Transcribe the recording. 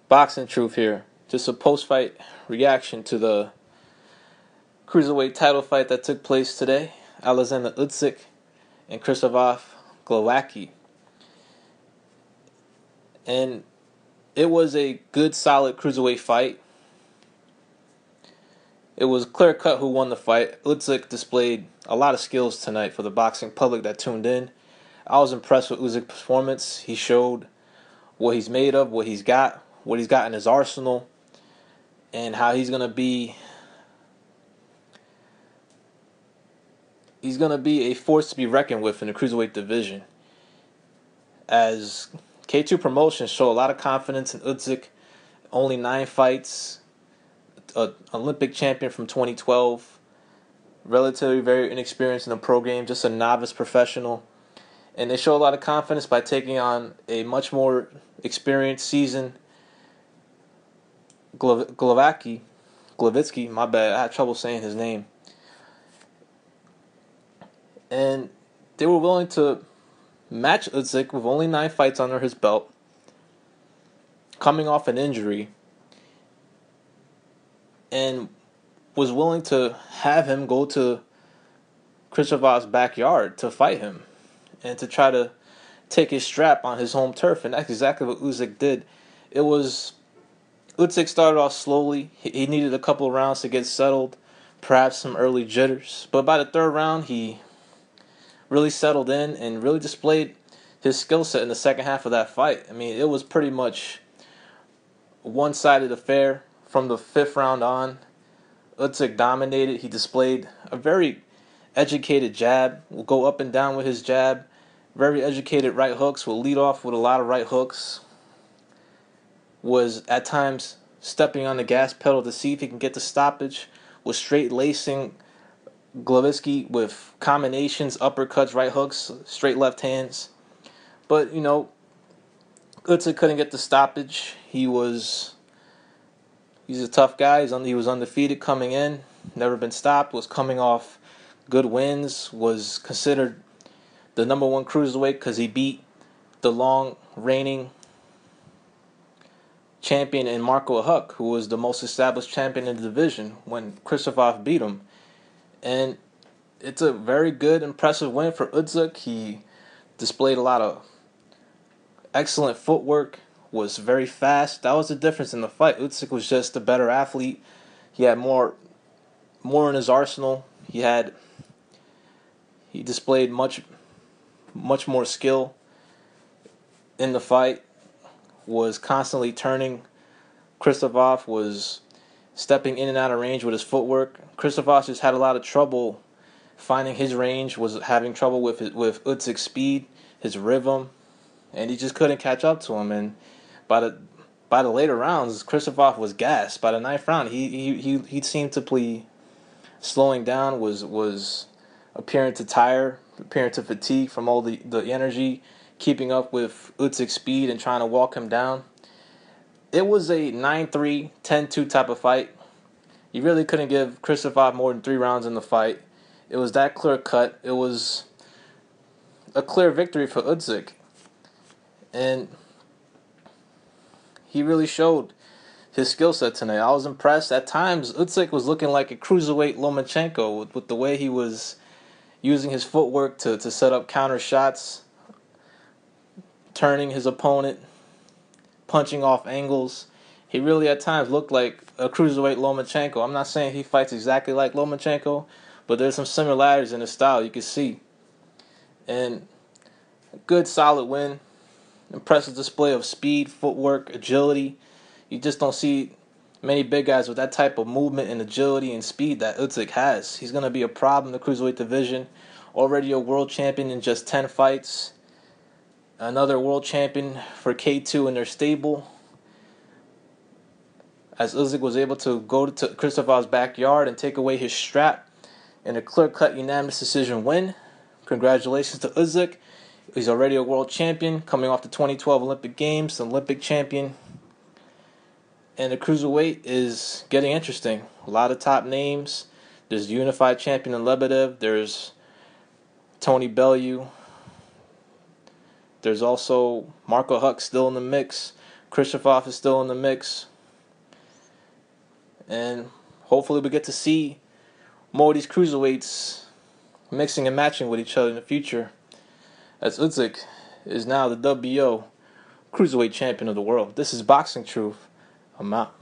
Boxing Truth here. Just a post-fight reaction to the cruiserweight title fight that took place today. Alexander Usyk and Krzysztof Glowacki. And it was a good, solid cruiserweight fight. It was clear-cut who won the fight. Usyk displayed a lot of skills tonight for the boxing public that tuned in. I was impressed with Usyk's performance. He showed what he's made of, what he's got in his arsenal, and how he's gonna be a force to be reckoned with in the cruiserweight division. As K2 Promotions show a lot of confidence in Usyk, only 9 fights, Olympic champion from 2012, relatively very inexperienced in the pro game, just a novice professional. And they show a lot of confidence by taking on a much more experienced, seasoned Glowacki, my bad, I had trouble saying his name. And they were willing to match Usyk with only 9 fights under his belt, coming off an injury, and was willing to have him go to Krzysztof's backyard to fight him and to try to take his strap on his home turf. And that's exactly what Usyk did. Usyk started off slowly. He needed a couple of rounds to get settled, perhaps some early jitters. But by the third round, he really settled in and really displayed his skill set in the second half of that fight. I mean, it was pretty much a one-sided affair from the 5th round on. Usyk dominated. He displayed a very educated jab, will go up and down with his jab. Very educated right hooks, will lead off with a lot of right hooks. Was at times stepping on the gas pedal to see if he can get the stoppage. Was straight lacing Glowacki with combinations, uppercuts, right hooks, straight left hands. But, Usyk couldn't get the stoppage. He's a tough guy. He was undefeated coming in, never been stopped, was coming off good wins, was considered the number 1 cruiserweight because he beat the long reigning champion in Marco Huck, who was the most established champion in the division when Krzysztof beat him. And it's a very good, impressive win for Usyk. He displayed a lot of excellent footwork, was very fast. That was the difference in the fight. Usyk was just a better athlete. He had more in his arsenal. He displayed much more skill in the fight, was constantly turning. Krzysztof was stepping in and out of range with his footwork. Krzysztof just had a lot of trouble finding his range, was having trouble with Usyk's speed, his rhythm, and he just couldn't catch up to him. And by the later rounds, Krzysztof was gassed. By the 9th round, he seemed to be slowing down, was appearing to tire, appearing to fatigue from all the energy, keeping up with Usyk's speed and trying to walk him down. It was a 9-3, 10-2 type of fight. You really couldn't give Krzysztof more than 3 rounds in the fight. It was that clear cut. It was a clear victory for Usyk. And he really showed his skill set tonight. I was impressed. At times, Usyk was looking like a cruiserweight Lomachenko with the way he was using his footwork to set up counter shots, turning his opponent, punching off angles. He really at times looked like a cruiserweight Lomachenko. I'm not saying he fights exactly like Lomachenko, but there's some similarities in his style you can see. And a good, solid win. Impressive display of speed, footwork, agility. You just don't see many big guys with that type of movement and agility and speed that Usyk has. He's going to be a problem in the cruiserweight division. Already a world champion in just 10 fights. Another world champion for K2 in their stable, as Usyk was able to go to Krzysztof's backyard and take away his strap in a clear-cut unanimous decision win. Congratulations to Usyk. He's already a world champion, coming off the 2012 Olympic Games, Olympic champion. And the cruiserweight is getting interesting. A lot of top names. There's the unified champion in Lebedev. There's Tony Bellew. There's also Marco Huck still in the mix. Krzysztof is still in the mix. And hopefully we get to see more of these cruiserweights mixing and matching with each other in the future, as Usyk is now the WBO Cruiserweight Champion of the world. This is Boxing Truth. I'm out.